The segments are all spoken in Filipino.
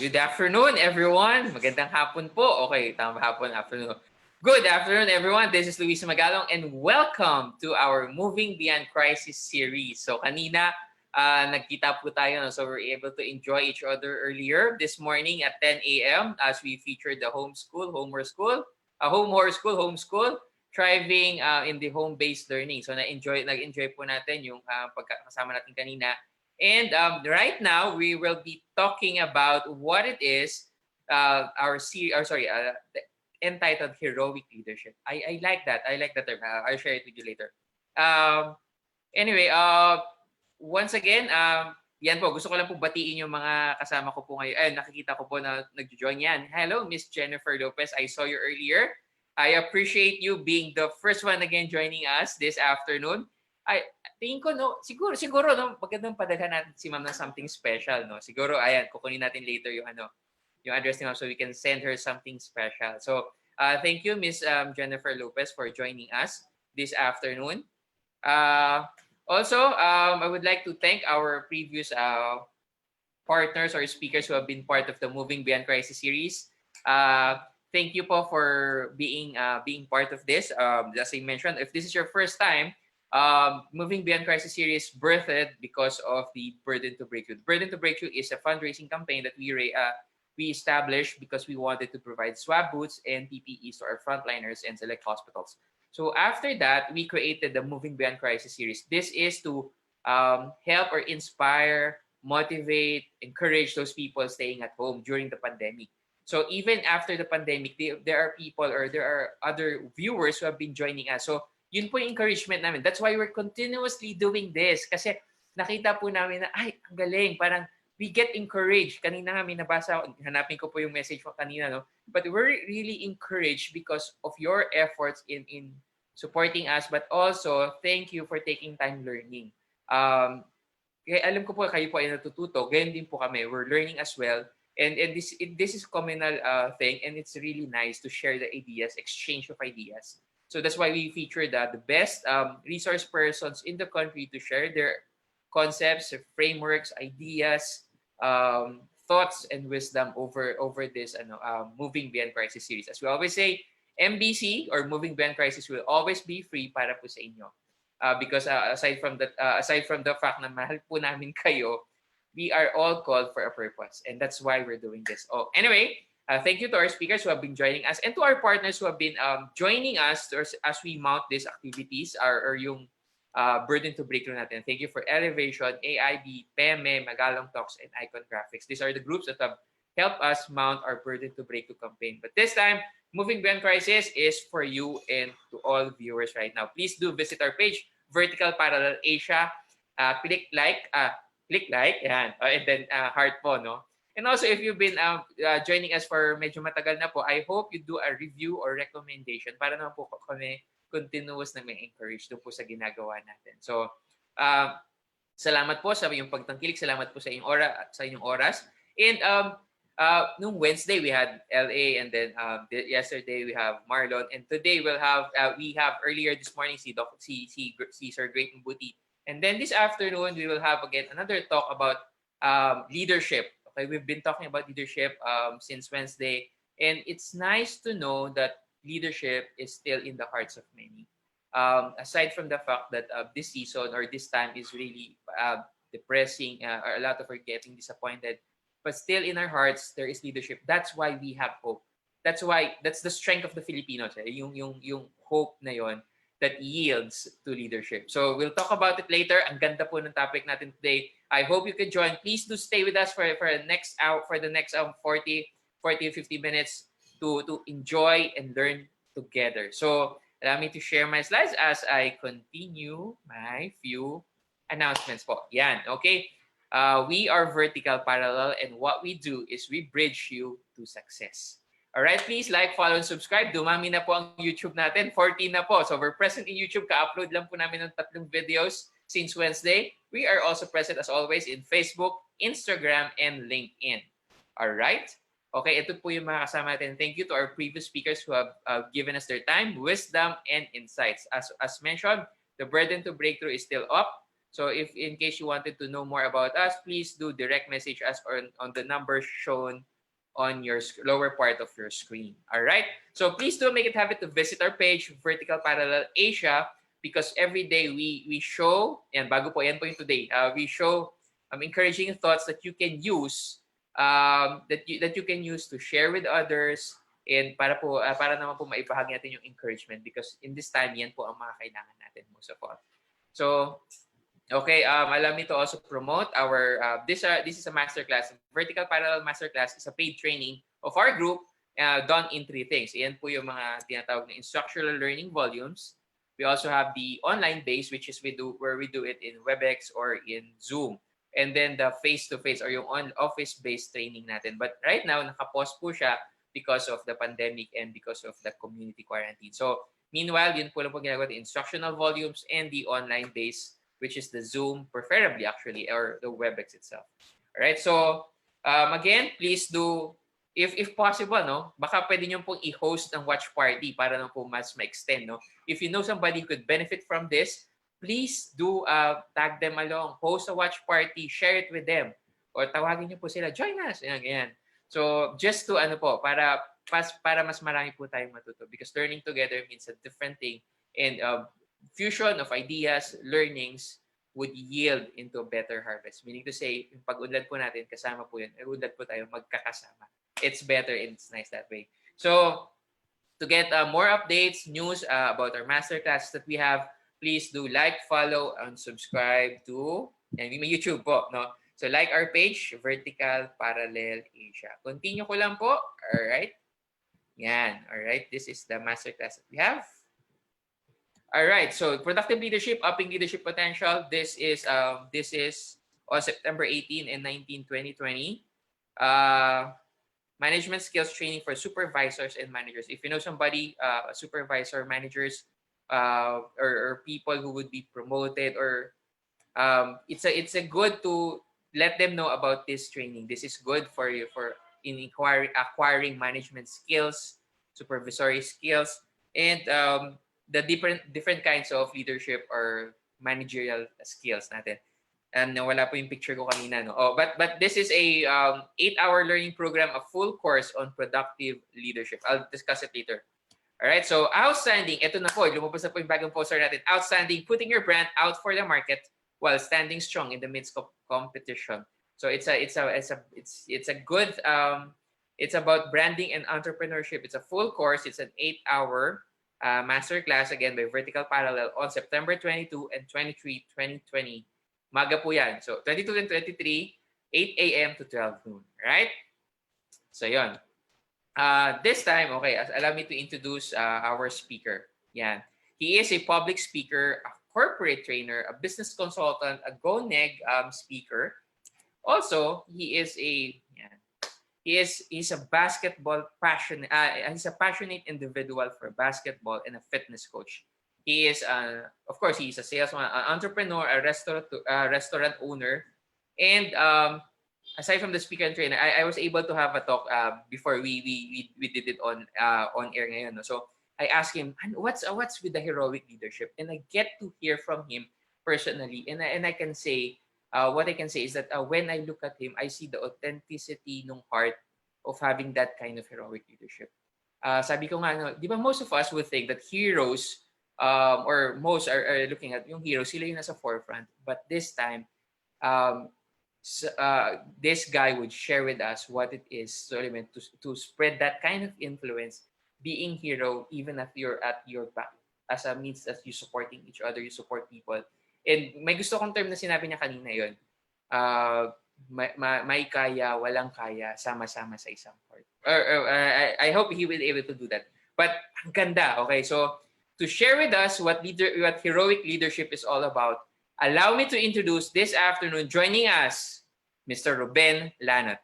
Good afternoon, everyone. Magandang hapon po. Okay, tama hapon, afternoon. Good afternoon, everyone. This is Luis Magalong and welcome to our Moving Beyond Crisis series. So kanina, nagkita po tayo, no? So we're able to enjoy each other earlier this morning at 10 a.m. as we featured the homeschool, homeschool, thriving in the home-based learning. So nag-enjoy po natin yung pagkakasama natin kanina. And right now, we will be talking about what it is, entitled Heroic Leadership. I like that. I like that term. I'll share it with you later. Anyway, once again, yan po, gusto ko lang po batiin yung mga kasama ko po ngayon. Ay, nakikita ko po na nag-join yan. Hello, Miss Jennifer Lopez. I saw you earlier. I appreciate you being the first one again joining us this afternoon. Tingin ko, no, siguro, no, magandang padalhan natin si ma'am ng something special, no? Siguro, ayan, kukunin natin later yung, yung address ni ma'am so we can send her something special. So, thank you, Miss Jennifer Lopez, for joining us this afternoon. Also, I would like to thank our previous partners or speakers who have been part of the Moving Beyond Crisis series. Thank you po for being part of this. As I mentioned, if this is your first time, Moving Beyond Crisis series birthed because of the Burden to Breakthrough. Burden to Breakthrough is a fundraising campaign that we established because we wanted to provide swab booths and PPEs to our frontliners and select hospitals. So after that, we created the Moving Beyond Crisis series. This is to help or inspire, motivate, encourage those people staying at home during the pandemic. So even after the pandemic, there are people or there are other viewers who have been joining us. So yun po yung encouragement namin. That's why we're continuously doing this. Kasi nakita po namin na, ay, ang galing. Parang we get encouraged. Kanina nga may nabasa, hanapin ko po yung message mo kanina, no? But we're really encouraged because of your efforts in supporting us. But also, thank you for taking time learning. Alam ko po, kayo po ay natututo. Ganyan din po kami. We're learning as well. And this is communal thing. And it's really nice to share the ideas, exchange of ideas. So that's why we featured the best resource persons in the country to share their concepts, frameworks, ideas, thoughts, and wisdom over this Moving Beyond Crisis series. As we always say, MBC or Moving Beyond Crisis will always be free para po sa inyo. Because aside from the fact na mahal po namin kayo, we are all called for a purpose, and that's why we're doing this. Oh, anyway. Thank you to our speakers who have been joining us and to our partners who have been joining us as we mount these activities or yung Burden to Breakthrough natin. Thank you for Elevation, AIB, PEME, Magalong Talks, and Icon Graphics. These are the groups that have helped us mount our Burden to Breakthrough campaign. But this time, Moving Beyond Crisis is for you and to all viewers right now. Please do visit our page, Vertical Parallel Asia. Click like, yan. And then heart po, no? And also, if you've been joining us for medyo matagal na po, I hope you do a review or recommendation para naman po kami continuous na may encourage doon po sa ginagawa natin. So, salamat po sa inyong pagtangkilik. Salamat po sa inyong oras. And nung Wednesday, we had LA. And then yesterday, we have Marlon. And today, we have earlier this morning si Sir Great Mbuti. And then this afternoon, we will have again another talk about leadership. Okay, we've been talking about leadership since Wednesday, and it's nice to know that leadership is still in the hearts of many. Aside from the fact that this season or this time is really depressing, or a lot of are getting disappointed, but still in our hearts there is leadership. That's why we have hope. That's the strength of the Filipinos. Yung hope na yon that yields to leadership. So we'll talk about it later. Ang ganda po ng topic natin today. I hope you could join. Please do stay with us for the next hour, for the next 40 to 50 minutes to enjoy and learn together. So allow me to share my slides as I continue my few announcements po. Yan, okay? We are vertical parallel, and what we do is we bridge you to success. Alright, please like, follow, and subscribe. Dumami na po ang YouTube natin. 14 na po. So we're present in YouTube. Ka-upload lang po namin ng 3 videos since Wednesday. We are also present as always in Facebook, Instagram, and LinkedIn. Alright? Okay, ito po yung mga kasama natin. Thank you to our previous speakers who have given us their time, wisdom, and insights. As mentioned, the Burden to Breakthrough is still up. So if in case you wanted to know more about us, please do direct message us on the number shown on your lower part of your screen. All right? So please do make it habit to visit our page, Vertical Parallel Asia, because every day we show, and bago po, yan po yung today, we show encouraging thoughts that you can use, that you can use to share with others, and para naman po maibahagi natin yung encouragement, because in this time, yan po ang mga kailangan natin most of all. So, okay, allow me to also promote our this is a masterclass. Vertical Parallel Masterclass is a paid training of our group done in 3 things. Iyan po yung mga tinatawag na instructional learning volumes. We also have the online base, which is where we do it in WebEx or in Zoom. And then the face-to-face or yung office-based training natin. But right now, naka-pause po siya because of the pandemic and because of the community quarantine. So, meanwhile, yun po lang po ginagawa, the instructional volumes and the online base, which is the Zoom, preferably actually, or the WebEx itself. All right, so again, please do, if possible, no, baka pwede nyo pong i-host ng watch party para lang po mas ma-extend, no. If you know somebody who could benefit from this, please do tag them along, host a watch party, share it with them, or tawagin nyo po sila, join us, yan. So just to para mas marami po tayong matuto, because learning together means a different thing, and fusion of ideas, learnings would yield into a better harvest. Meaning to say, yung pag-unlad po natin, kasama po yun, unlad po tayo magkakasama. It's better and it's nice that way. So, to get more updates, news about our masterclass that we have, please do like, follow, and subscribe to, and may YouTube po, no? So, like our page, Vertical Parallel Asia. Continue ko lang po. Alright? Yan. Alright. This is the masterclass that we have. All right, so productive leadership, upping leadership potential. This is on September 18 and 19, 2020. Management skills training for supervisors and managers. If you know somebody, supervisor, managers, or people who would be promoted, or it's a good to let them know about this training. This is good for you in acquiring management skills, supervisory skills, and the different kinds of leadership or managerial skills natin. And wala po yung picture ko kanina, no. Oh, but this is a 8-hour learning program, a full course on productive leadership. I'll discuss it later. All right. So outstanding, ito na po, lumabas na po yung bagong poster natin. Outstanding, putting your brand out for the market while standing strong in the midst of competition. So it's a good it's about branding and entrepreneurship. It's a full course. It's an 8-hour masterclass again by Vertical Parallel on September 22 and 23, 2020. Maga po yan. So 22 and 23, 8 a.m. to 12 noon. Right? So yon. This time, okay, allow me to introduce our speaker. Yan. He is a public speaker, a corporate trainer, a business consultant, a GoNeg speaker. Also, he's a basketball passionate. He's a passionate individual for basketball and a fitness coach. He is, of course, he's a salesman, an entrepreneur, a restaurant owner, and aside from the speaker and trainer, I was able to have a talk before we did it on air ngayon. No? So I asked him, what's with the heroic leadership, and I get to hear from him personally, and I can say. What I can say is that when I look at him, I see the authenticity ng heart of having that kind of heroic leadership. sabi ko nga, no, di ba most of us would think that heroes, or most are looking at yung heroes, sila yung nasa forefront. But this time, um, this guy would share with us what it is so meant to spread that kind of influence, being hero even if you're at your back, as a means that you supporting each other, you support people. And may gusto kong term na sinabi niya kanina yon, uh, may kaya, walang kaya, sama-sama sa isang part. I hope he will be able to do that. But ang ganda, okay? So, to share with us what heroic leadership is all about, allow me to introduce this afternoon, joining us, Mr. Ruben Lanot.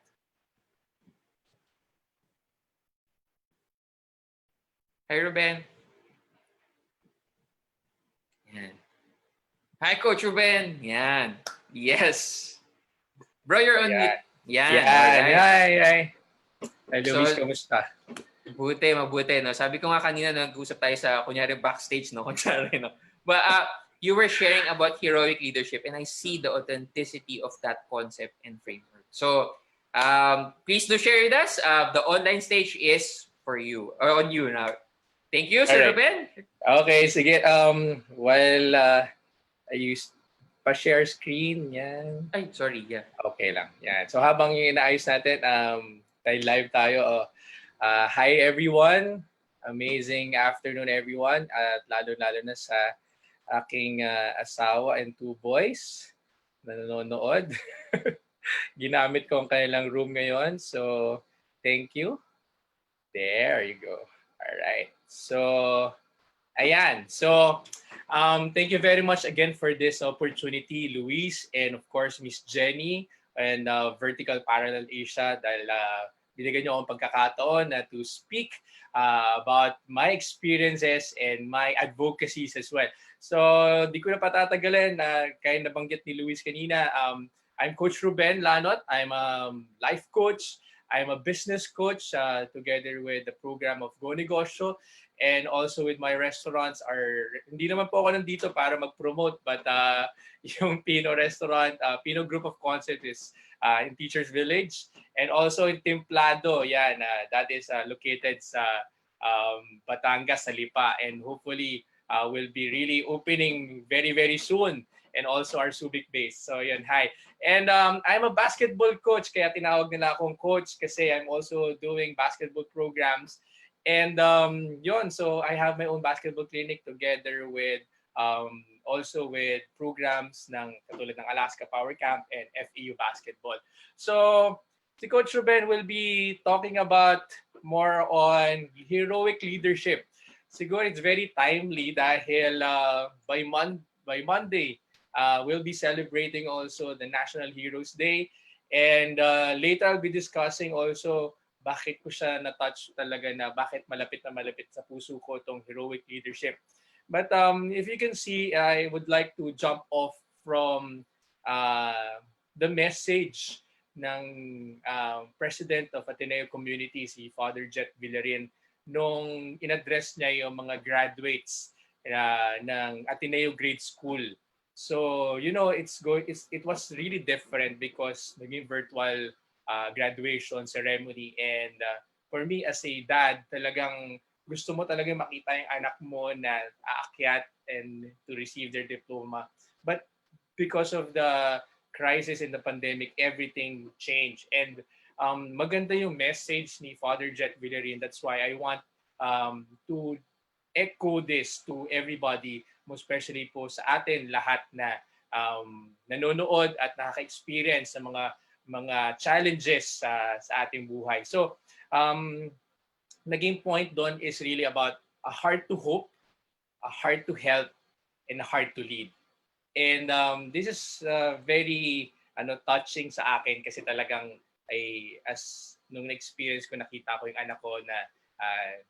Hi, Ruben. Yan. Hi, Coach Ruben. Yan. Yes. Bro, you're on Ayan. mute. Yan. Yan. Alright. Ay. Ay, So, Luis, kamusta? mabuti, no? Sabi ko nga kanina, nag-usap tayo sa, kunyari, backstage, no? Kunyari, no? But you were sharing about heroic leadership, and I see the authenticity of that concept and framework. So, please do share with us. The online stage is for you, or on you now. Thank you, Sir Alright. Ruben. Okay, sige. While I use pa-share screen, yan. Ay, sorry, yeah. Okay lang. Yan. So habang yung inaayos natin, live tayo. Hi everyone. Amazing afternoon everyone. At lalo-lalo na sa aking asawa and 2 boys na nanonood. Ginamit ko ang kanilang room ngayon. So, thank you. There you go. All right. So, ayan. So, thank you very much again for this opportunity, Luis, and of course, Miss Jenny, and Vertical Parallel Asia, dahil binigyan niyo akong pagkakataon na to speak about my experiences and my advocacies as well. So, di ko na patatagalin. Kaya nabanggit ni Luis kanina, I'm Coach Ruben Lanot. I'm a life coach. I'm a business coach together with the program of Go Negosyo, and also with my restaurants hindi naman po ako nandito para mag-promote, but yung Pino restaurant, Pino Group of Concept is in Teachers Village, and also in Templado, yan, that is located sa Batangas, sa Lipa, and hopefully will be really opening very, very soon, and also our Subic base. So yun, hi. And I'm a basketball coach, kaya tinawag nila akong coach kasi I'm also doing basketball programs. And yun, so I have my own basketball clinic together with also with programs ng katulad ng Alaska Power Camp and FEU Basketball. So si Coach Ruben will be talking about more on heroic leadership. Siguro it's very timely dahil by Monday, we'll be celebrating also the National Heroes Day. And later I'll be discussing also bakit ko siya na-touch talaga na bakit malapit na malapit sa puso ko itong heroic leadership. But if you can see, I would like to jump off from the message ng President of Ateneo Community, si Father Jet Villarin, nung in-address niya yung mga graduates ng Ateneo Grade School. So, you know, it was really different because naging virtual graduation ceremony, and for me as a dad, talagang gusto mo talaga makita yung anak mo na aakyat and to receive their diploma. But because of the crisis in the pandemic, everything changed. And maganda yung message ni Father Jet Villarin. That's why I want to echo this to everybody, most especially po sa atin lahat na nanonood at nakaka-experience sa mga challenges sa ating buhay. So, naging point doon is really about a heart to hope, a heart to help, and a heart to lead. And this is very touching sa akin kasi talagang as nung experience ko, nakita ko yung anak ko na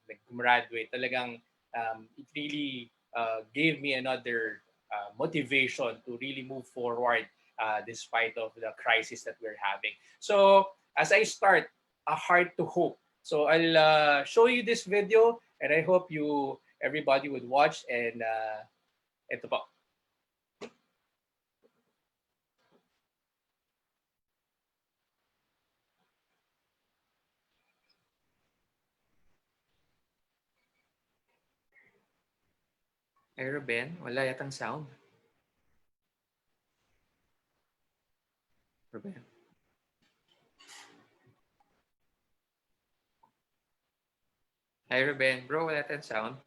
nag-graduate, talagang it really gave me another motivation to really move forward despite of the crisis that we're having. So as I start, a heart to hope. So I'll show you this video, and I hope everybody would watch. And ito po. Hey, Ruben, wala yatang sound. Ruben. Hi, Ruben. Bro, wala yatang sound.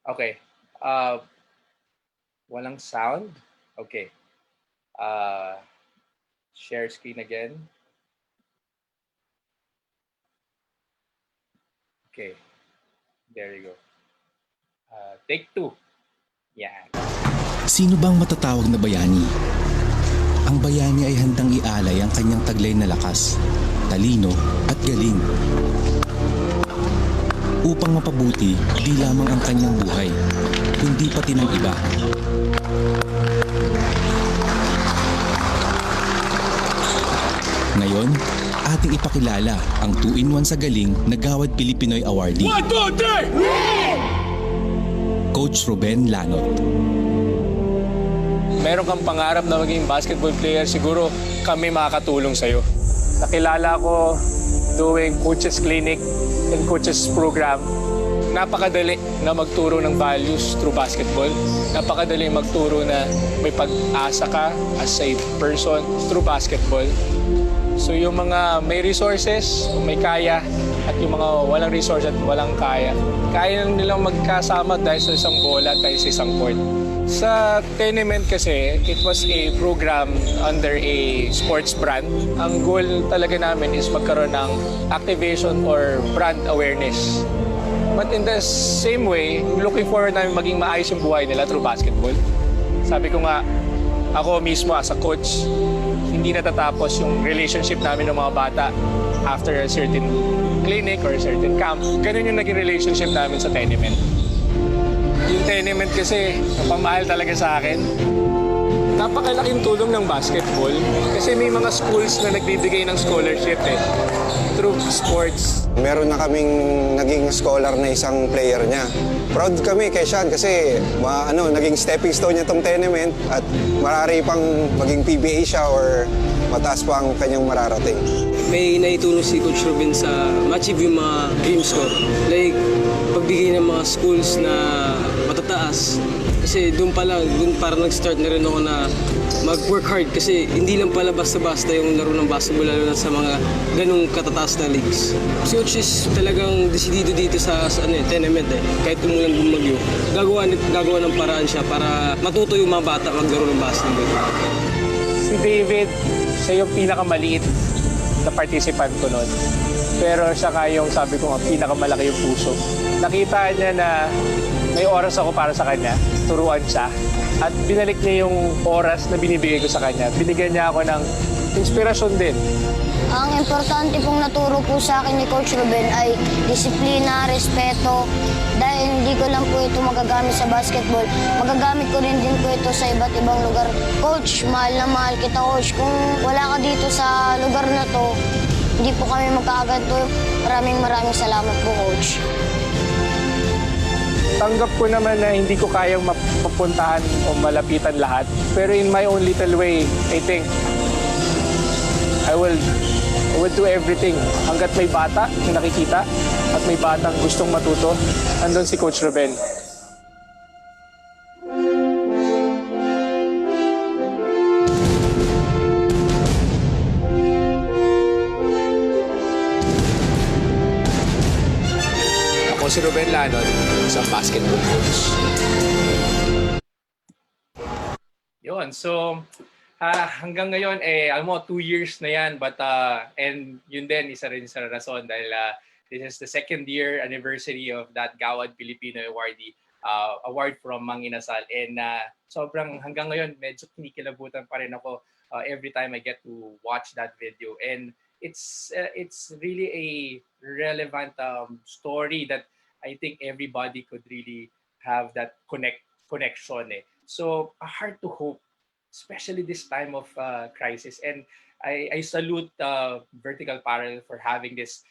Okay. Walang sound? Okay. Share screen again. Okay. There you go. Take 2. Yan. Sino bang matatawag na bayani? Ang bayani ay handang ialay ang kanyang taglay na lakas, talino at galing. Upang mapabuti di lamang ang kanyang buhay, kundi pati ng iba. Ngayon, ating ipakilala ang 2-in-1 sa galing na Gawad Pilipinoy Awardee. 1, 2, 3! Coach Ruben Lanot. Meron kang pangarap na maging basketball player, siguro kami makakatulong sa'yo. Nakilala ko doing coaches clinic and coaches program. Napakadali na magturo ng values through basketball. Napakadali magturo na may pag-asa ka as a person through basketball. So yung mga may resources, may kaya, at yung mga walang resource at walang kaya, kaya nilang magkasama dahil sa isang bola at dahil sa isang court. Sa Tenement kasi, it was a program under a sports brand. Ang goal talaga namin is magkaroon ng activation or brand awareness. But in the same way, looking forward namin maging maayos yung buhay nila through basketball. Sabi ko nga, ako mismo as a coach, hindi natatapos yung relationship namin ng mga bata after a certain clinic or a certain camp. Ganun yung naging relationship namin sa Tenement. Yung Tenement kasi, napamahal talaga sa akin. Napakalaking tulong ng basketball kasi may mga schools na nagbibigay ng scholarship through sports. Meron na kaming naging scholar na isang player niya. Proud kami kay Sean kasi naging stepping stone niya tong Tenement at marari pang maging PBA siya or mataas pa ang kanyang mararating. May naitulong si Coach Ruben sa ma-achieve yung mga dreams ko. Like, pagbigay ng mga schools na matataas. Kasi doon parang nag-start na rin ako na mag-work hard kasi hindi lang pala basta-basta yung laro ng basketball lalo na sa mga ganung katataas na leagues. Si Coach is talagang desidido dito sa Tenement Kahit umulang bumagyo, gagawa ng paraan siya para matuto yung mga bata maglaro ng basketball. Si David, siya yung pinakamaliit na participant ko noon. Pero siya yung sabi ko nga, pinakamalaki yung puso. Nakita niya na may oras ako para sa kanya, turuan siya. At binalik niya yung oras na binibigay ko sa kanya. Binigyan niya ako ng inspirasyon din. Ang importante pong naturo po sa akin ni Coach Ruben ay disiplina, respeto. Dahil hindi ko lang po ito magagamit sa basketball, magagamit ko rin din po ito sa iba't ibang lugar. Coach, mahal na mahal kita, Coach. Kung wala ka dito sa lugar na to, hindi po kami magkakaganto. Maraming salamat po, Coach. Tanggap ko naman na hindi ko kayang mapuntahan o malapitan lahat. Pero in my own little way, I think I will do everything. Hanggat may bata na nakikita at may batang gustong matuto, andun si Coach Ruben. Ako si Ruben Lanot, isang basketball coach. Yun, so hanggang ngayon, alam mo, 2 years na yan. But, and yun din, isa rin sa rason dahil this is the 2nd year anniversary of that Gawad Filipino award from Mang Inasal. And sobrang hanggang ngayon, medyo kinikilabutan pa rin ako every time I get to watch that video. And it's really a relevant story that I think everybody could really have that connection. So, hard to hope, especially this time of crisis. And I salute Vertical Parallel for having this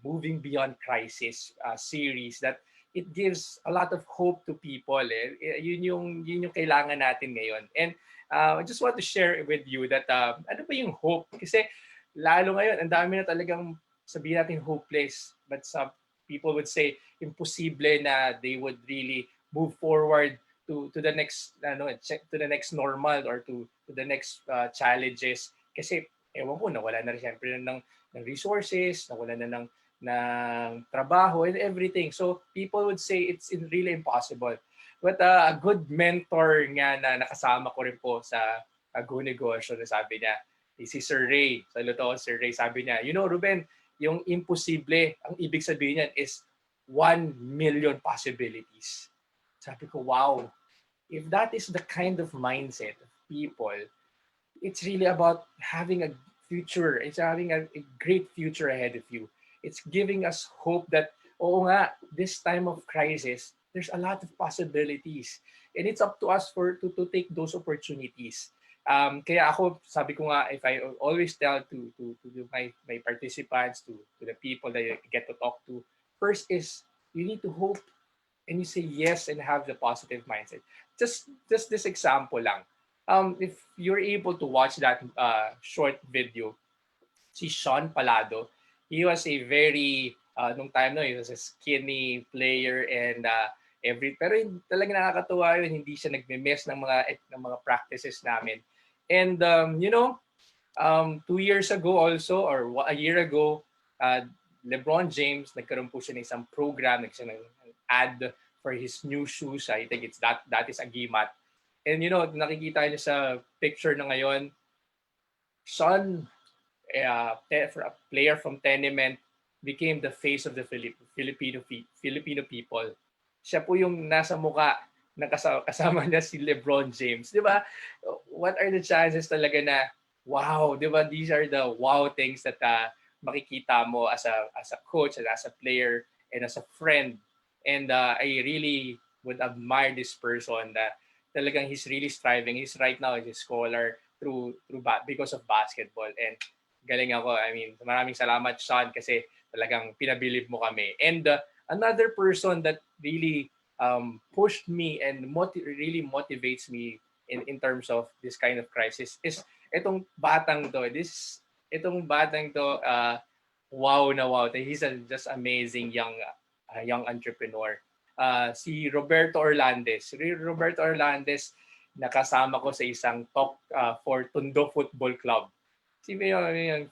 Moving Beyond Crisis series that it gives a lot of hope to people. Yun yung kailangan natin ngayon. And I just want to share with you that ano ba yung hope? Kasi lalo ngayon, ang dami na talagang sabihin natin hopeless. But some people would say imposible na they would really move forward to the next to the next normal or to the next challenges kasi ewan ko nawala na rin syempre ng resources, nawala na ng trabaho and everything. So people would say it's really impossible. But a good mentor nga na nakasama ko rin po sa Go-Negosyo na sabi niya, si Sir Ray, saludo ako Sir Ray, sabi niya, Ruben, yung imposible, ang ibig sabihin niyan is 1 million possibilities. Sabi ko, wow, if that is the kind of mindset of people, it's really about having a future. It's having a great future ahead of you. It's giving us hope that, oo nga, this time of crisis, there's a lot of possibilities. And it's up to us to take those opportunities. Kaya ako, sabi ko nga, if I always tell to my participants, to the people that I get to talk to, first is you need to hope and you say yes and have the positive mindset. Just this example lang. If you're able to watch that short video, si Sean Palado, he was a very, nung time no, he was a skinny player and pero talaga nakakatuwa yun, hindi siya nagme-miss ng mga practices namin. And 2 years ago also, or a year ago, LeBron James, nagkaroon po siya ng isang program, nagkaroon ng ad for his new shoes. I think it's that is a Gimat. And nakikita niyo sa picture na ngayon, Sean, a player from Tenement, became the face of the Filipino people. Siya po yung nasa muka na kasama niya si LeBron James. Di ba? What are the chances talaga na, wow, di ba? These are the wow things that makikita mo as a coach, and as a player, and as a friend. And I really would admire this person that talagang he's really striving. He's right now a scholar because of basketball. And galing ako. I mean, maraming salamat, Sean, kasi talagang pinabilib mo kami. And another person that really pushed me and really motivates me in terms of this kind of crisis is itong batang to. Wow na wow. He's just amazing young entrepreneur. Si Roberto Orlandes. Roberto Orlandes, nakasama ko sa isang talk for Tondo Football Club.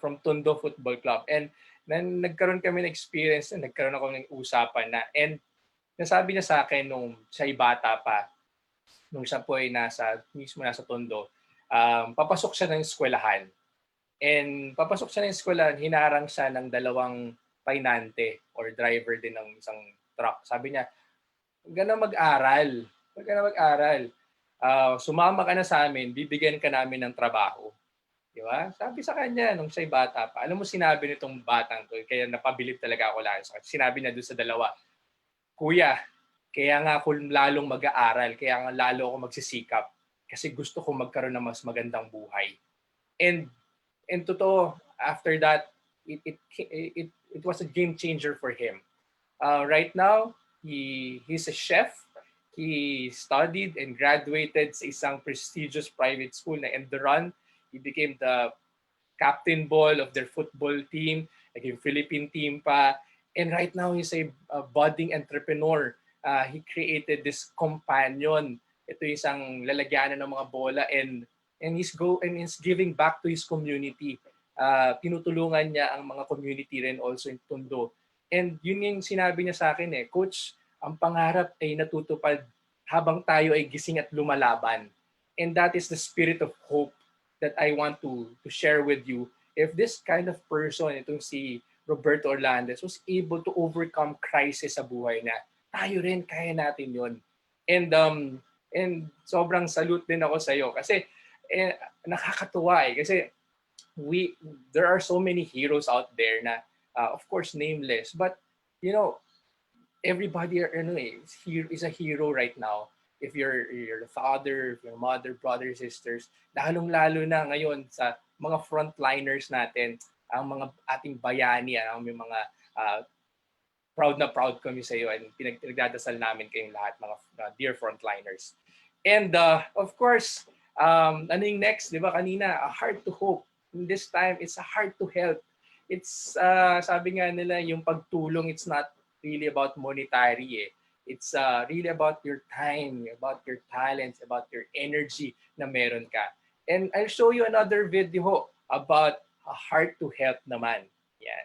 From Tondo Football Club. And then nagkaroon kami ng experience, nagkaroon ako ng usapan na. And nasabi niya sa akin nung siya'y bata pa, nung siya po ay nasa Tondo, papasok siya ng eskwelahan. And papasok siya ng eskwelahan, hinarang siya ng 2 painante or driver din ng isang truck. Sabi niya, huwag ka na mag-aral. Sumama ka na sa amin, bibigyan ka namin ng trabaho. Di ba? Sabi sa kanya nung siya'y bata pa. Alam mo sinabi nitong batang to, kaya napabilib talaga ako lalo sa kanya. Sinabi niya doon sa 2, Kuya, kaya nga ako lalong mag-aaral, kaya nga lalo ako magsisikap kasi gusto ko magkaroon ng mas magandang buhay. And totoo, after that, it was a game changer for him. Right now, he's a chef. He studied and graduated sa isang prestigious private school na Enduran. He became the captain ball of their football team, naging Philippine team pa. And right now, he's a budding entrepreneur. He created this companion. Ito yung isang lalagyanan ng mga bola and he's giving back to his community. Tinutulungan niya ang mga community rin also in Tondo. And yun yung sinabi niya sa akin Coach, ang pangarap ay natutupad habang tayo ay gising at lumalaban. And that is the spirit of hope that I want to share with you. If this kind of person, itong si Roberto Orlandes, was able to overcome crisis sa buhay na, tayo rin, kaya natin yun. And sobrang salute din ako sa iyo kasi nakakatuwa kasi there are so many heroes out there na of course nameless, but everybody is a hero right now. If you're the father, if your mother, brothers, sisters, lalong-lalo na ngayon sa mga frontliners natin, ang mga ating bayani, ang mga proud na proud kami sa iyo and pinagdadasal namin kayong lahat, mga dear frontliners. And of course, ano yung next, di ba kanina, a heart to hope. And this time, it's a heart to help. It's, sabi nga nila, yung pagtulong, it's not really about monetary eh. It's really about your time, about your talents, about your energy na meron ka. And I'll show you another video about a heart to help naman. Yan.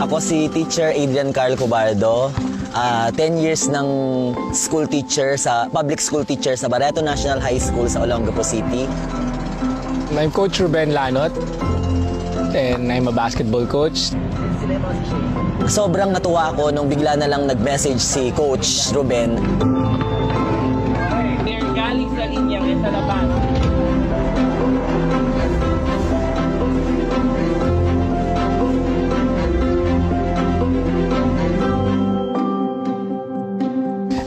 Ako si Teacher Adrian Carl Cobardo, 10 years ng school teacher public school teacher sa Barreto National High School sa Olongapo City. I'm Coach Ruben Lanot, and I'm a basketball coach. Sobrang natuwa ako nung bigla na lang nag-message si Coach Ruben. They're galing sa linyang sa laban.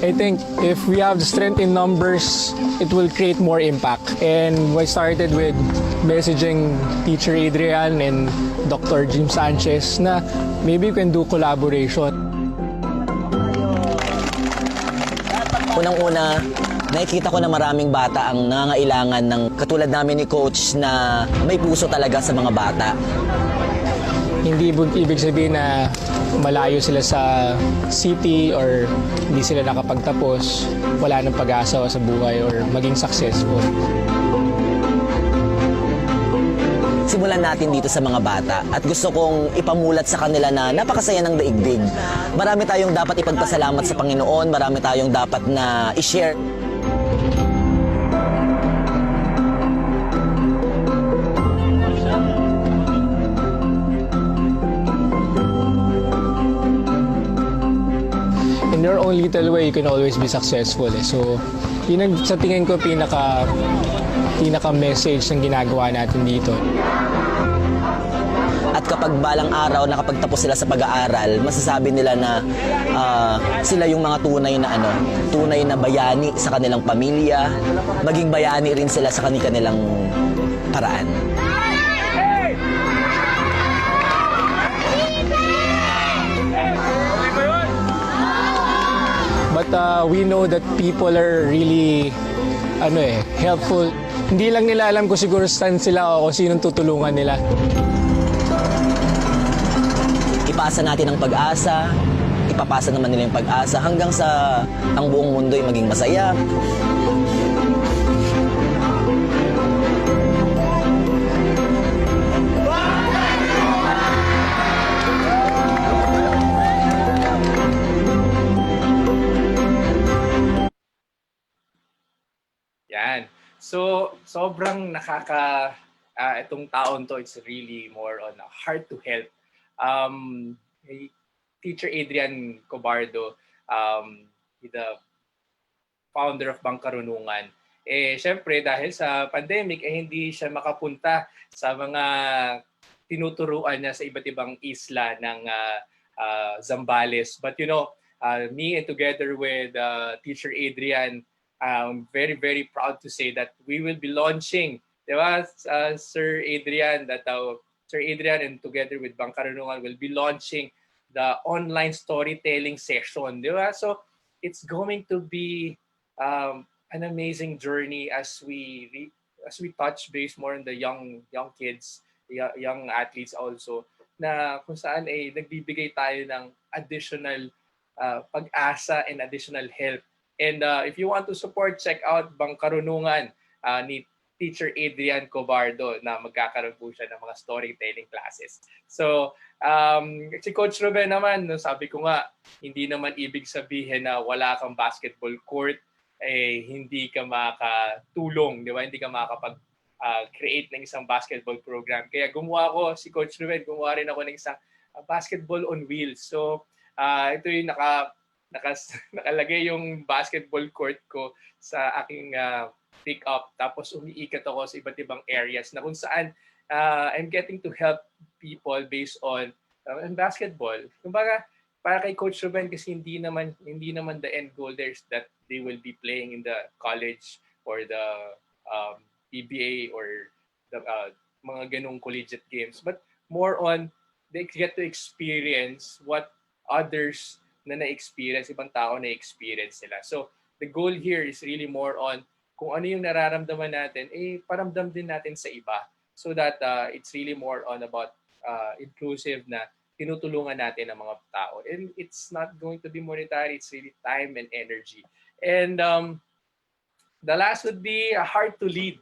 I think if we have the strength in numbers, it will create more impact. And I started with messaging Teacher Adrian and Dr. Jim Sanchez na maybe we can do collaboration. Unang-una, nakikita ko na maraming bata ang nangangailangan ng katulad namin ni Coach na may puso talaga sa mga bata. Hindi ibig sabihin na malayo sila sa city or hindi sila nakapagtapos, wala nang pag-asa sa buhay or maging successful. Simulan natin dito sa mga bata at gusto kong ipamulat sa kanila na napakasaya ng daigdig. Marami tayong dapat ipagpasalamat sa Panginoon, marami tayong dapat na i-share. In your own little way, you can always be successful. So, yun ang sa tingin ko pinaka-message ng ginagawa natin dito. At kapag balang araw nakapagtapos sila sa pag-aaral, masasabi nila na sila yung mga tunay na bayani sa kanilang pamilya, maging bayani rin sila sa kanilang paraan. But we know that people are really helpful. Hindi lang nila alam kung siguro saan sila o kung sinong tutulungan nila. Ipasa natin ang pag-asa, ipapasa naman nila yung pag-asa hanggang sa ang buong mundo ay maging masaya. Yan. So, sobrang itong taon to, it's really more on a heart to help. Teacher Adrian Cobardo, the founder of Bangkarunungan, syempre dahil sa pandemic, hindi siya makapunta sa mga tinuturuan niya sa iba't ibang isla ng Zambales. But me and together with Teacher Adrian, I'm very, very proud to say that we will be launching, di ba, Sir Adrian, Sir Adrian and together with Bangkarunungan will be launching the online storytelling session, di ba? So it's going to be an amazing journey as we touch base more on the young kids, young athletes also, na kung saan nagbibigay tayo ng additional pag-asa and additional help. And if you want to support, check out Bangkarunungan ni Teacher Adrian Cobardo na magkakaroon po siya ng mga storytelling classes. So, si Coach Ruben naman, sabi ko nga, hindi naman ibig sabihin na wala kang basketball court, hindi ka makatulong, di ba? Hindi ka create ng isang basketball program. Kaya gumawa ako, si Coach Ruben, gumawa rin ako ng isang basketball on wheels. So ito yung nakalagay yung basketball court ko sa aking pick up. Tapos umiikot ako sa iba't ibang areas na kung saan I'm getting to help people based on basketball. Kumbaga, para kay Coach Ruben kasi hindi naman the end goal there is that they will be playing in the college or the PBA or the mga ganung collegiate games, but more on they get to experience what others na na-experience, ibang tao na-experience nila. So the goal here is really more on kung ano yung nararamdaman natin, paramdam din natin sa iba. So that it's really more on about inclusive na tinutulungan natin ang mga tao. And it's not going to be monetary, it's really time and energy. And the last would be a heart to lead.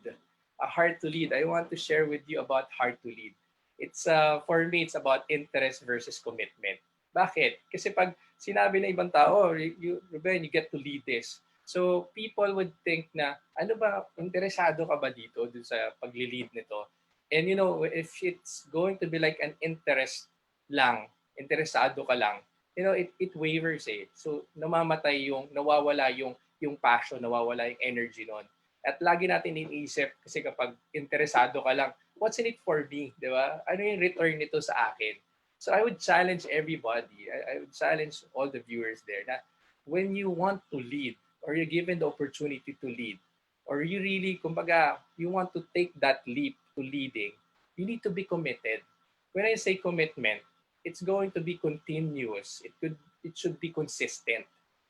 A heart to lead. I want to share with you about heart to lead. It's for me, it's about interest versus commitment. Bakit? Kasi pag sinabi ng ibang tao, Ruben, you get to lead this. So people would think na, ano ba, interesado ka ba dito dun sa pagli-lead nito? And if it's going to be like an interest lang, interesado ka lang, it wavers eh. So nawawala yung passion, nawawala yung energy nun. At lagi natin iniisip, kasi kapag interesado ka lang, what's in it for me? Di ba? Ano yung return nito sa akin? So I would challenge everybody, I would challenge all the viewers there na when you want to lead or you're given the opportunity to lead or you really, kumbaga, you want to take that leap to leading, you need to be committed. When I say commitment, it's going to be continuous. It should be consistent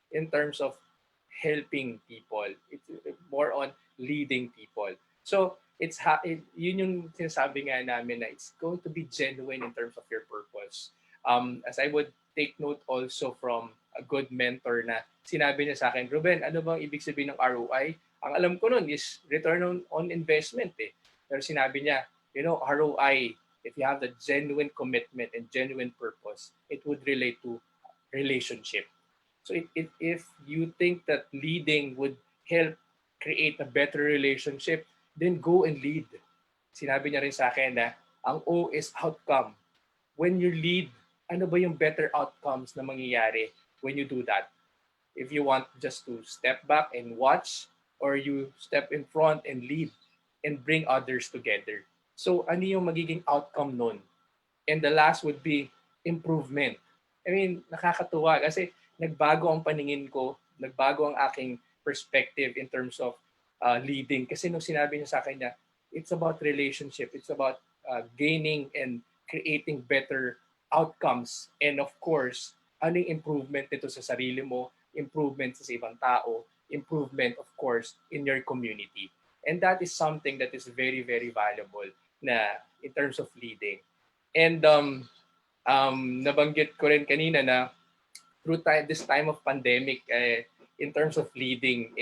in terms of helping people. It's more on leading people. So yun yung sinasabi nga namin na it's going to be genuine in terms of your purpose. As I would take note also from a good mentor na sinabi niya sa akin, Ruben, ano bang ibig sabihin ng ROI? Ang alam ko nun is return on investment eh. Pero sinabi niya, ROI, if you have the genuine commitment and genuine purpose, it would relate to relationship. So if you think that leading would help create a better relationship, then go and lead. Sinabi niya rin sa akin na ang O is outcome. When you lead, ano ba yung better outcomes na mangyayari when you do that? If you want just to step back and watch, or you step in front and lead and bring others together. So ano yung magiging outcome nun? And the last would be improvement. I mean, nakakatuwa kasi nagbago ang paningin ko, nagbago ang aking perspective in terms of leading. Kasi nung sinabi niya sa akin na it's about relationship, it's about gaining and creating better outcomes. And of course, ano yung improvement nito sa sarili mo, improvement sa ibang tao, improvement of course in your community. And that is something that is very, very valuable na in terms of leading. And nabanggit ko rin kanina na through this time of pandemic, in terms of leading,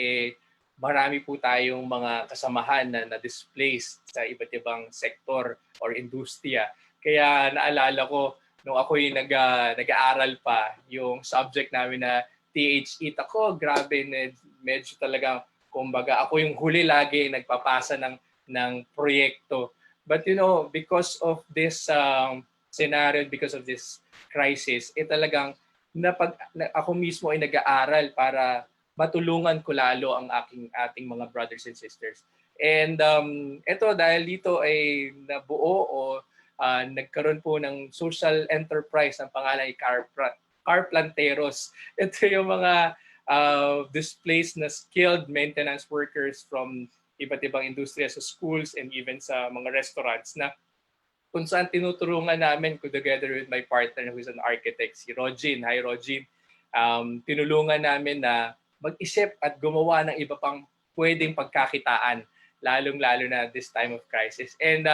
marami po tayong mga kasamahan na displaced sa iba't ibang sektor or industriya. Kaya naalala ko, nung ako'y nag-aaral pa, yung subject namin na THE, ako, grabe, medyo talaga, kumbaga, ako yung huli lagi nagpapasa ng proyekto. But because of this scenario, because of this crisis, talagang ako mismo ay nag-aaral para matulungan ko lalo ang ating mga brothers and sisters. And ito dahil dito ay nabuo o nagkaroon po ng social enterprise ang pangalan ay Car Planteros. Ito yung mga displaced na skilled maintenance workers from iba't ibang industriya sa schools and even sa mga restaurants na kung saan tinutulungan namin together with my partner who is an architect, si Rogin. Hi Rogin. Tinulungan namin na mag-isip at gumawa ng iba pang pwedeng pagkakitaan, lalong-lalo na this time of crisis. And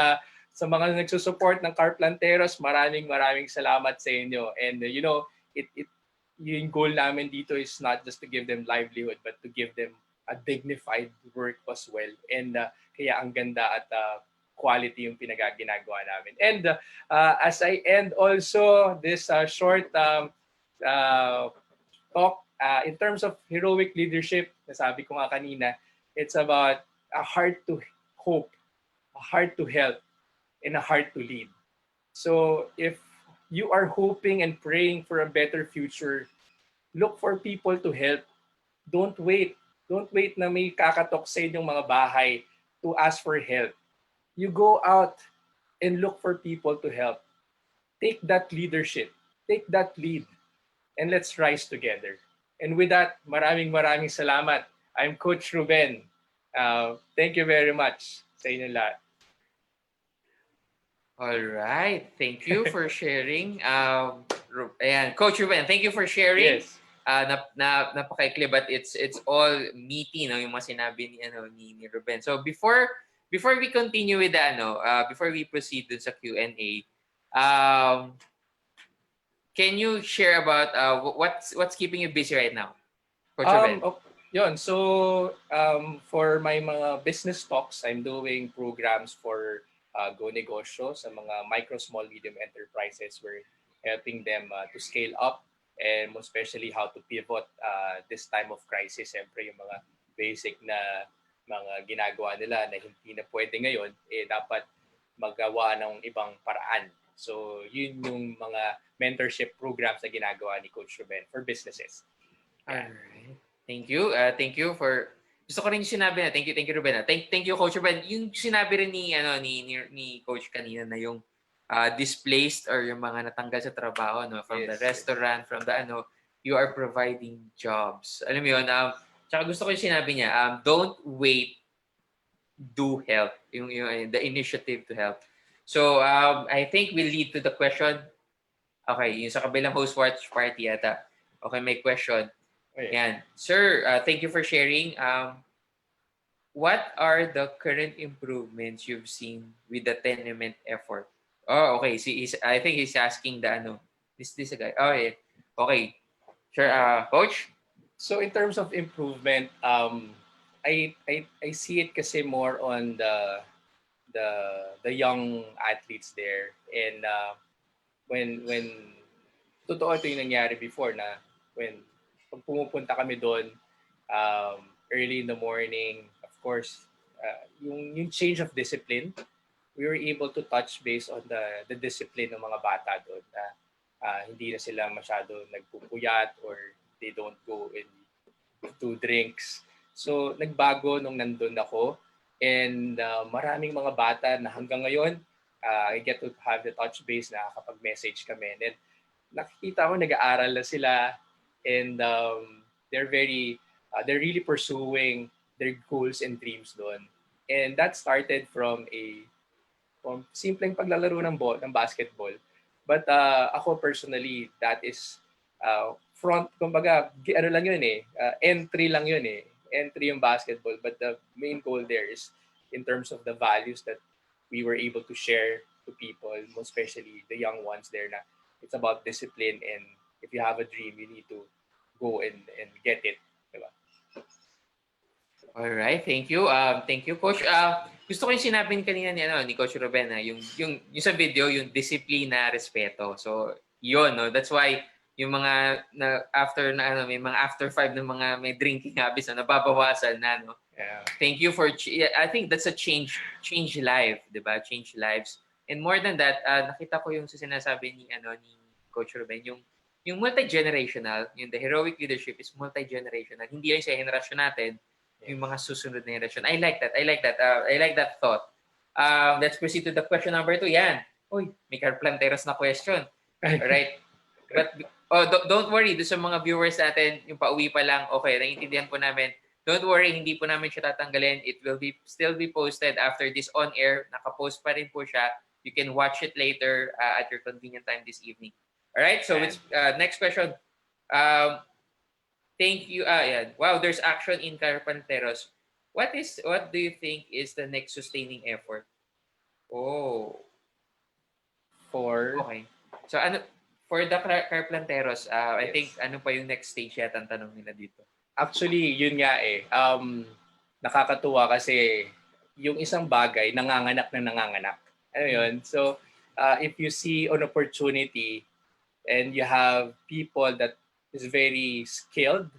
sa mga nagsusupport ng Car Planteros, maraming salamat sa inyo. And yung goal namin dito is not just to give them livelihood, but to give them a dignified work as well. And kaya ang ganda at quality yung ginagawa namin. And as I end also this short talk, in terms of heroic leadership, nasabi ko nga kanina, it's about a heart to hope. a heart to help, and a heart to lead. So if you are hoping and praying for a better future, look for people to help. Don't wait. Don't wait na may kakatok sa inyong mga bahay to ask for help. You go out and look for people to help. Take that leadership. Take that lead. And let's rise together. And with that, maraming salamat. I'm Coach Ruben. Thank you very much sa inyo lahat. All right. Thank you for sharing. Ayan, Coach Ruben, thank you for sharing. Yes. Napakaikli, but it's all meaty, no, yung mga sinabi ni Ruben. So before we continue with the before we proceed dun sa Q&A, can you share about what's keeping you busy right now, Coach Ruben? Yun. So, for my mga business talks, I'm doing programs for Go Negosyo sa mga micro, small, medium enterprises. We're helping them to scale up and most especially how to pivot this time of crisis. Siyempre, yung mga basic na mga ginagawa nila na hindi na pwede ngayon, dapat magawa ng ibang paraan. So, yun yung mga mentorship programs na ginagawa ni Coach Ruben for businesses. Alright. Thank you. Thank you for gusto ko rin yung sinabi na thank you Ruben. Thank you Coach Ruben. Yung sinabi rin ni Coach kanina na yung displaced or yung mga natanggal sa trabaho from the restaurant, from the you are providing jobs. Alam mo yun, tsaka gusto ko yung sinabi niya, don't wait, do help. Yung the initiative to help. So, I think we'll lead to the question. Okay, yung sa kabilang host watch party yata. Okay, may question. Yan. Sir, thank you for sharing. What are the current improvements you've seen with the tenement effort? Oh, okay. I think he's asking the this a guy. Oh, yeah. Okay. Sure, Coach? So in terms of improvement, I see it kasi more on the young athletes there, and when totoo ito yung nangyari before na when pag pumupunta kami doon early in the morning, of course, yung change of discipline, we were able to touch base on the discipline ng mga bata doon na hindi na sila masyado nagpupuyat or they don't go into drinks. So nagbago nung nandun ako, and maraming mga bata na hanggang ngayon I get to have the touch base na kapag message kami. And then nakikita ko nag-aaral na sila, and they're really pursuing their goals and dreams doon. And that started from simpleng paglalaro ng basketball. But ako personally, that is kumbaga, lang yun entry lang yun entry yung basketball. But the main goal there is in terms of the values that we were able to share to people, most especially the young ones there, na it's about discipline, and if you have a dream, you need to go and get it. Diba? All right, thank you. Thank you, Coach. Gusto ko yung sinabi kanina ni Coach Ruben na yung sa video, yung disiplina, respeto. So, yun, no? That's why yung mga may mga after 5 na mga may drinking habits na nababawasan na, no? Yeah. Thank you for I think that's a change life, 'di ba? Change lives. And more than that, nakita ko yung sinasabi ni Coach Ruben, yung multi-generational, yung the heroic leadership is multi-generational. Hindi yan sa henerasyon natin, yung mga susunod na henerasyon. I like that. I like that thought. Let's proceed to the question number 2. Yan. Uy, may Carplanteros na question. All right. But don't worry, doon sa mga viewers natin, yung pauwi pa lang, okay, naiintindihan po namin. Don't worry, hindi po namin siya tatanggalin. It will still be posted after this on air. Nakapost pa rin po siya. You can watch it later at your convenient time this evening. All right. So next question. Thank you. Yeah. Wow, there's action in Carpinteros. What do you think is the next sustaining effort? Oh. Okay. So for the Carpinteros, I think ano pa yung next stage yata ang tanong nila dito. Actually, yun nga nakakatuwa kasi yung isang bagay nanganganak na nanganganak. Ano yun? So, if you see an opportunity and you have people that is very skilled,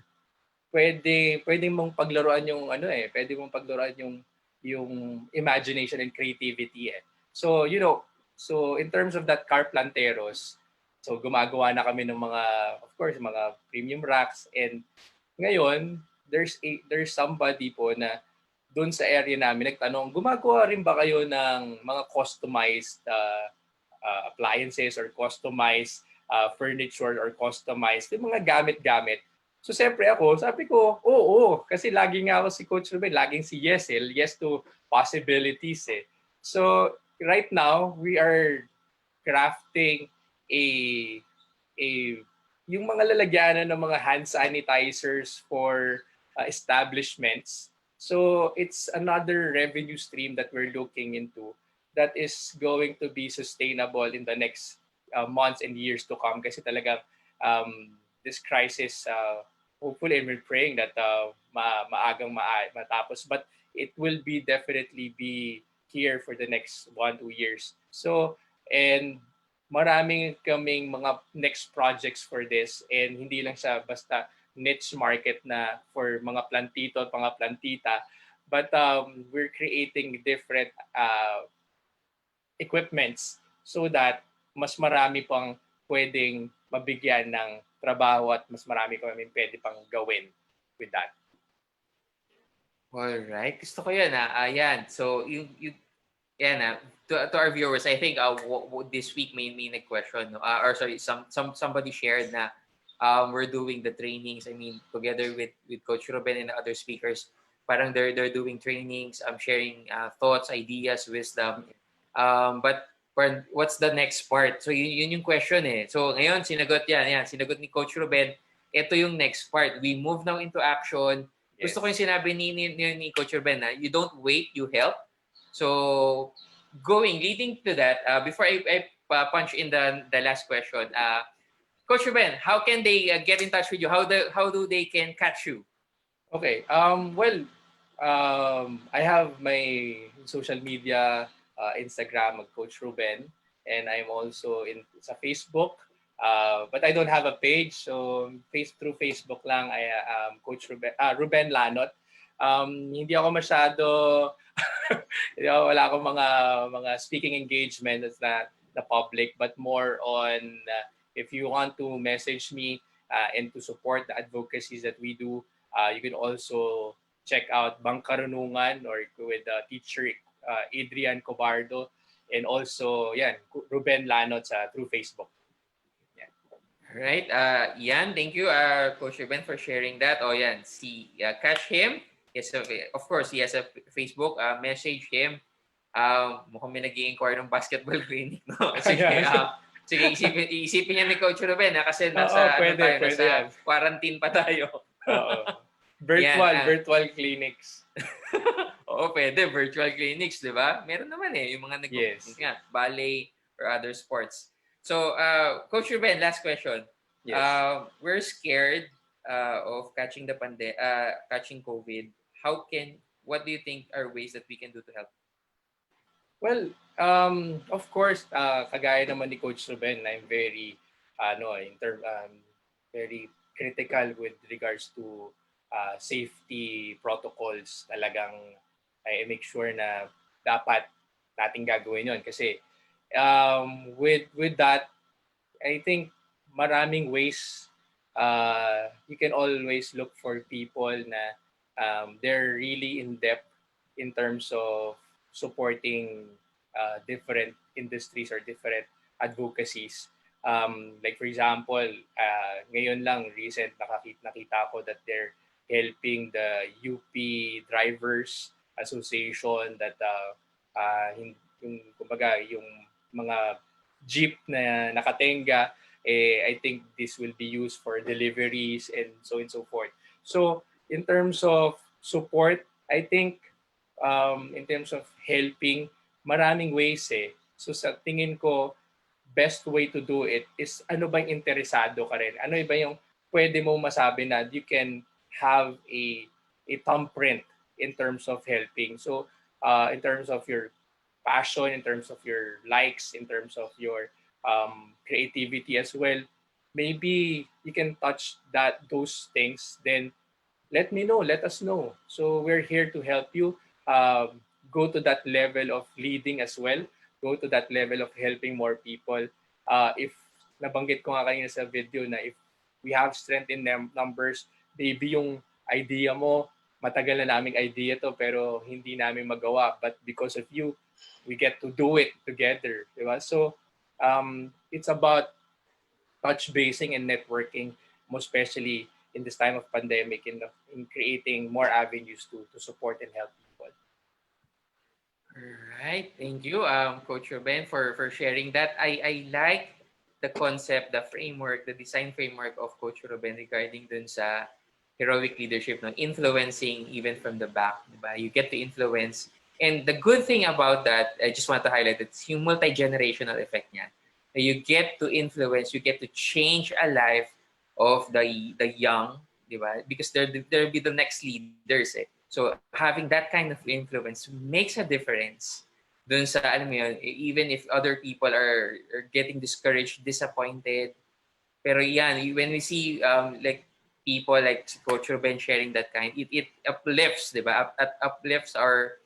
pwede mong paglaruan yung pwede mong paglaruan yung imagination and creativity eh. So, you know, so in terms of that car planteros, so gumagawa na kami ng mga, of course, mga premium racks, and ngayon, there's somebody po na doon sa area namin nagtanong, gumagawa rin ba kayo ng mga customized appliances or customized furniture or customized yung mga gamit-gamit. So siyempre ako, sabi ko, oo, kasi lagi nga ako si Coach Ruben, laging si yes eh, yes to possibilities eh. So right now, we are crafting a a yung mga lalagyanan ng mga hand sanitizers for establishments. So it's another revenue stream that we're looking into that is going to be sustainable in the next months and years to come, kasi talaga this crisis, hopefully, and we're praying that maagang matapos, but it will be definitely be here for the next 1-2 years. So, and maraming kaming mga next projects for this, and hindi lang siya basta niche market na for mga plantito at mga plantita, but we're creating different equipments so that mas marami pang pwedeng mabigyan ng trabaho at mas marami pa kami pwede pang gawin with that. Alright. Gusto ko yan. Ayan. So, yan, to our viewers, I think this week may nag-question, or sorry, somebody shared na we're doing the trainings. I mean, together with Coach Ruben and other speakers, parang they're doing trainings, sharing thoughts, ideas, wisdom. But what's the next part? So yun yung question eh. So ngayon sinagot sinagot ni Coach Ruben. Ito yung next part. We move now into action. Yes. Gusto ko yung sinabi ni Coach Ruben na you don't wait, you help. So leading to that, before I punch in the last question, Coach Ruben, how can they get in touch with you? How do they can catch you? Okay. Well, I have my social media, Instagram of Coach Ruben, and I'm also sa Facebook. But I don't have a page, so through Facebook lang I Coach Ruben Lanot. Hindi ako masyado wala akong mga speaking engagement na public, but more on if you want to message me and to support the advocacies that we do, you can also check out Bang Karunungan or with teacher Adrian Cobardo, and also Ruben Lanot through Facebook. Right. Yan, thank you, Coach Ruben, for sharing that. Catch him. Yes, of course, he has a Facebook. Message him. Mukhang may nag-i-inquire ng basketball clinic, no? Sige, isipin niya ni Coach Ruben, kasi nasa quarantine pa tayo. Virtual clinics. Oo, pwede. Virtual clinics, di ba? Meron naman yung mga ballet or other sports. So, Coach Ruben, last question. Yes. We're scared of catching catching COVID. What do you think are ways that we can do to help? Well, of course, kagaya naman ni Coach Ruben, I'm very very critical with regards to safety protocols. Talagang I make sure na dapat nating gagawin yon, kasi with that, I think maraming ways. You can always look for people na they're really in depth in terms of supporting different industries or different advocacies. Like for example, ngayon lang recent nakita ko that they're helping the UP Drivers Association, that yung mga jeep na nakatenga, I think this will be used for deliveries and so on and so forth. So in terms of support, I think in terms of helping, maraming ways eh. So sa tingin ko, best way to do it is ano ba yung interesado ka rin? Ano ba yung pwede mo masabi na you can have a thumbprint in terms of helping. So in terms of your passion, in terms of your likes, in terms of your creativity as well, maybe you can touch those things, then let us know. So we're here to help you. go to that level of leading as well, go to that level of helping more people. If nabanggit ko nga kanina sa video na if we have strength in numbers, maybe yung idea mo, matagal na naming idea to pero hindi namin magawa. But because of you, we get to do it together. Diba? So it's about touch basing and networking, most especially in this time of pandemic, in creating more avenues to support and help people. Right. Thank you, Coach Ruben, for sharing that. I like the concept, the framework, the design framework of Coach Ruben regarding dun sa heroic leadership, no? Influencing even from the back. Diba? You get to influence. And the good thing about that, I just want to highlight, it's yung multi-generational effect niya. You get to influence, you get to change a life of the young, diba? Because they'll be the next leaders. Eh. So having that kind of influence makes a difference. Dun sa, alam mo yun, even if other people are getting discouraged, disappointed. Pero yan, when we see like people like Coach Ruben sharing that kind, it uplifts, di ba? Uplifts our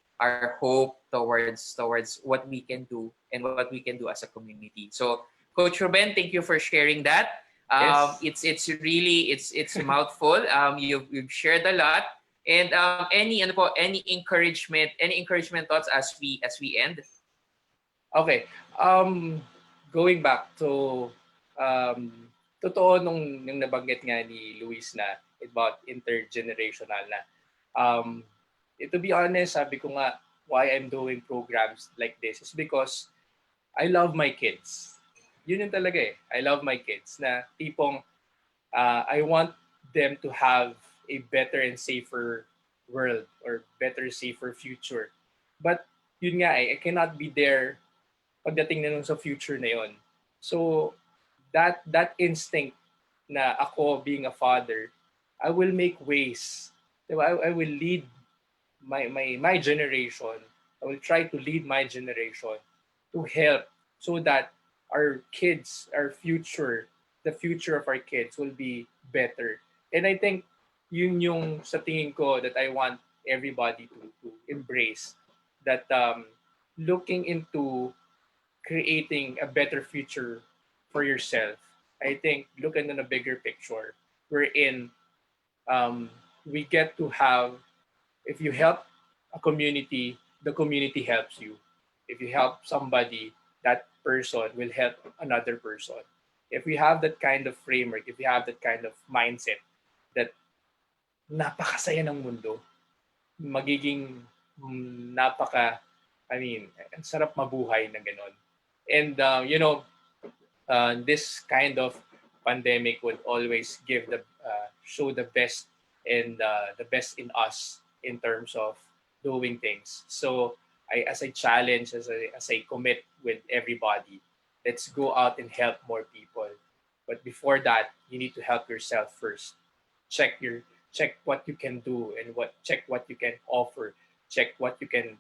hope towards what we can do and what we can do as a community. So Coach Ruben, thank you for sharing that. Yes. It's really it's a mouthful. You've shared a lot. And any encouragement thoughts as we end? Okay. Going back to totoo nung nabanggit nga ni Luis na about intergenerational na. To be honest, sabi ko nga why I'm doing programs like this is because I love my kids. Yun yung talaga eh. I love my kids na tipong I want them to have a better and safer world or better, safer future. But yun nga eh, I cannot be there pagdating na nun sa future na yun. So that instinct na ako being a father, I will make ways. Diba? I will lead my generation. I will try to lead my generation to help so that our kids, our future, the future of our kids will be better. And I think yun yung sa tingin ko that I want everybody to embrace. That looking into creating a better future for yourself, I think looking in a bigger picture, wherein we get to have, if you help a community, the community helps you. If you help somebody, that person will help another person. If we have that kind of framework, if we have that kind of mindset, that napakasaya ng mundo, magiging I mean, ang sarap mabuhay na ganon. And, this kind of pandemic would always show the best and the best in us in terms of doing things. So, as I challenge, as I commit with everybody, let's go out and help more people. But before that, you need to help yourself first. Check what you can do and check what you can offer. Check what you can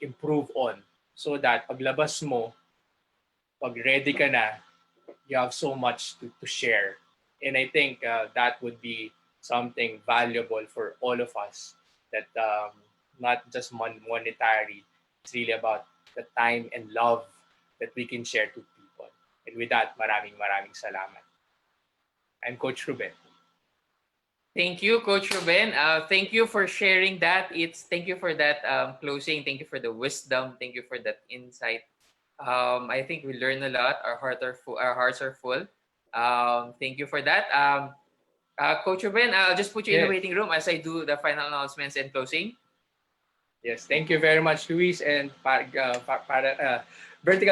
improve on, so that paglabas mo, pag ready ka na, you have so much to share. And I think that would be something valuable for all of us. That not just monetary, it's really about the time and love that we can share to people. And with that, maraming salamat. I'm Coach Ruben. Thank you, Coach Ruben. Thank you for sharing that. Thank you for that closing. Thank you for the wisdom. Thank you for that insight. I think we learned a lot. Our hearts are full. Thank you for that. Coach Ruben, I'll just put you in the Yes. waiting room as I do the final announcements and closing. Yes, thank you very much, Luis, and Vertical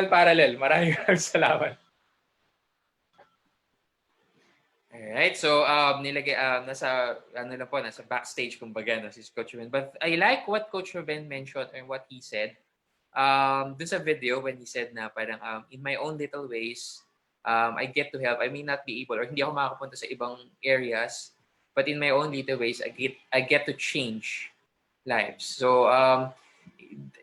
Parallel. Maraming salamat. Alright, so nasa backstage kumbaga no, si Coach Ruben. But I like what Coach Ruben mentioned and what he said. Dun sa video when he said na parang in my own little ways, I get to help. I may not be able or hindi ako makakapunta sa ibang areas, but in my own little ways, I get to change lives. So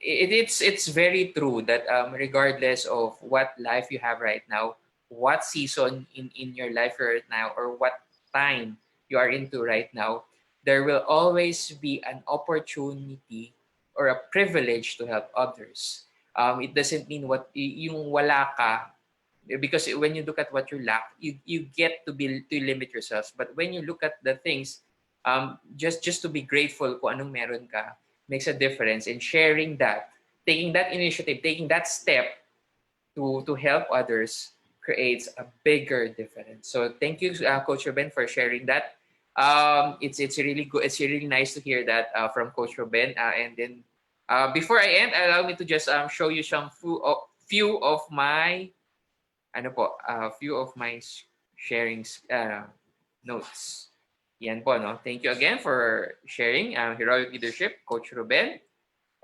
it's very true that regardless of what life you have right now, what season in your life right now, or what time you are into right now, there will always be an opportunity or a privilege to help others. It doesn't mean yung wala ka, because when you look at what you lack, you get to limit yourselves. But when you look at the things, just to be grateful kung anong meron ka makes a difference. In sharing that, taking that initiative, taking that step to help others creates a bigger difference. So thank you, Coach Ruben, for sharing that. It's really good. It's really nice to hear that from Coach Ruben. And then before I end, allow me to just show you some few of my few of my sharings notes. Yan po, no? Thank you again for sharing heroic leadership, Coach Ruben.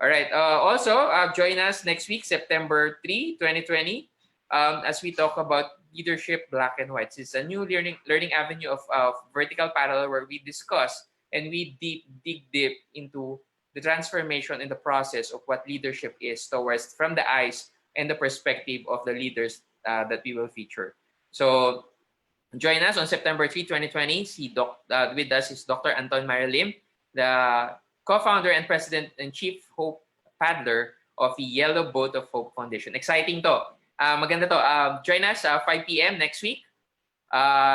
All right. Also, join us next week, September 3, 2020, as we talk about leadership black and white. It's a new learning avenue of vertical parallel where we discuss and we dig deep into the transformation in the process of what leadership is towards from the eyes and the perspective of the leaders that we will feature. So join us on September 3, 2020. With us is Dr. Anton Marilim, the co-founder and president and chief hope paddler of the Yellow Boat of Hope Foundation. Exciting to. Maganda to. Join us 5 p.m. next week,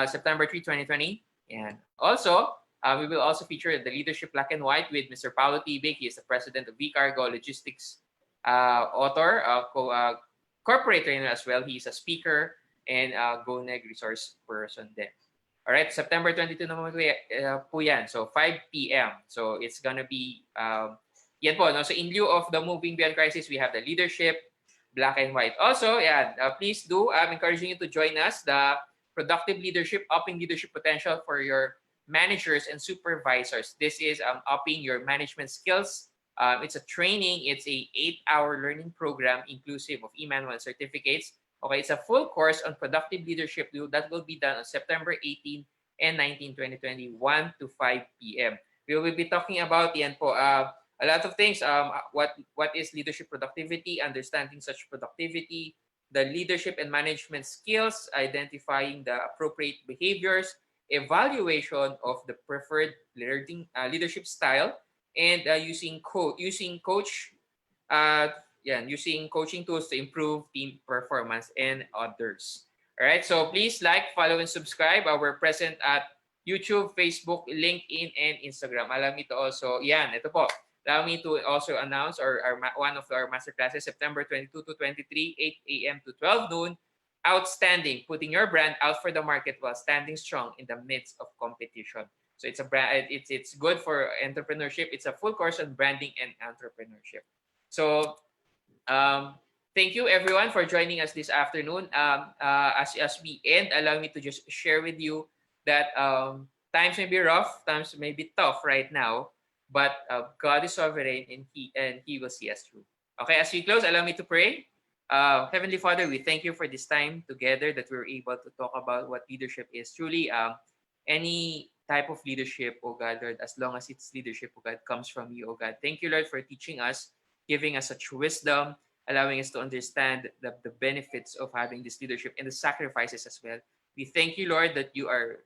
September 3, 2020. And also, we will also feature the Leadership Black and White with Mr. Paulo Tibig. He is the president of V-Cargo Logistics author, corporate trainer as well. He's a speaker and GoNeg resource person din. All right, September 22 naman po yan. So 5 p.m. So it's gonna be, yan po, no? So in lieu of the Moving Beyond Crisis, we have the Leadership Black and White. Also, yeah, please do, I'm encouraging you to join us, the Productive Leadership, Upping Leadership Potential for your managers and supervisors. This is upping your management skills. It's a training, it's a 8-hour learning program inclusive of e-manual certificates. Okay, it's a full course on productive leadership that will be done on September 18 and 19, 2020, 1 to 5 p.m. We will be talking about yan po, a lot of things. What is leadership productivity, understanding such productivity, the leadership and management skills, identifying the appropriate behaviors, evaluation of the preferred leadership style, and using coaching tools to improve team performance and others. All right, so please like, follow, and subscribe. We're present at YouTube, Facebook, LinkedIn, and Instagram. Allow me to also, ito po. Allow me to also announce one of our masterclasses, September 22 to 23, 8 a.m. to 12 noon. Outstanding, putting your brand out for the market while standing strong in the midst of competition. So it's a brand. It's good for entrepreneurship. It's a full course on branding and entrepreneurship. So thank you everyone for joining us this afternoon. As we end, allow me to just share with you that times may be rough, times may be tough right now, but God is sovereign and He will see us through. Okay, as we close, allow me to pray. Heavenly Father, we thank you for this time together that we were able to talk about what leadership is. Truly, any type of leadership, oh God, Lord, as long as it's leadership, oh God, comes from you, oh God. Thank you, Lord, for teaching us, giving us such wisdom, allowing us to understand the benefits of having this leadership and the sacrifices as well. We thank you, Lord, that you are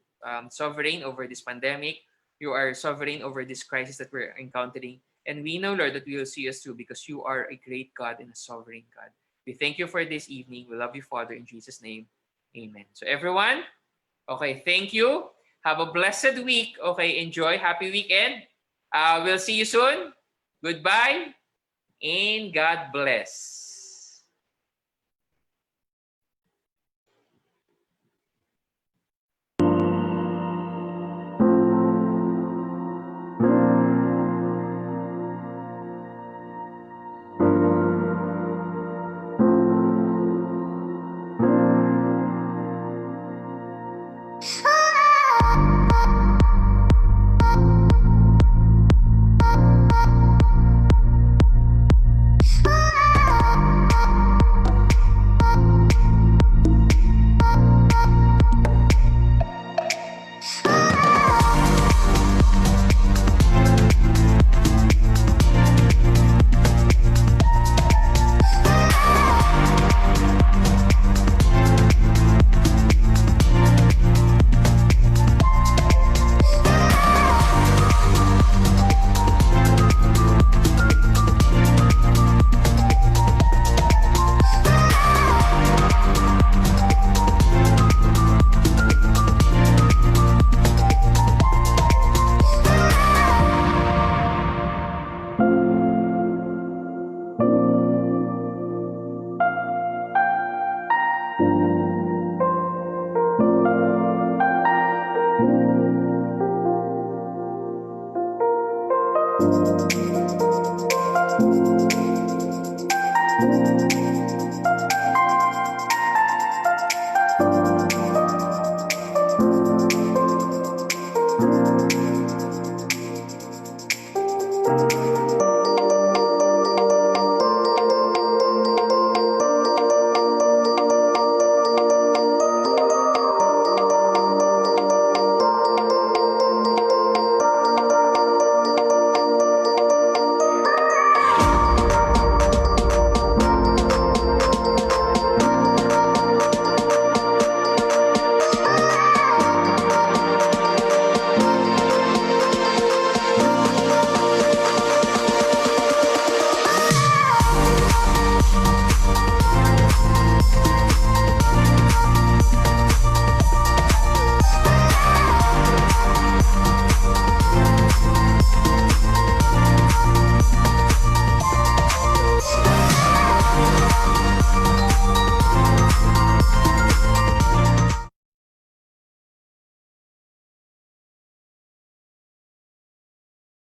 sovereign over this pandemic. You are sovereign over this crisis that we're encountering. And we know, Lord, that we will see us through because you are a great God and a sovereign God. We thank you for this evening. We love you, Father, in Jesus' name. Amen. So everyone, okay, thank you. Have a blessed week. Okay, enjoy. Happy weekend. We'll see you soon. Goodbye. And God bless.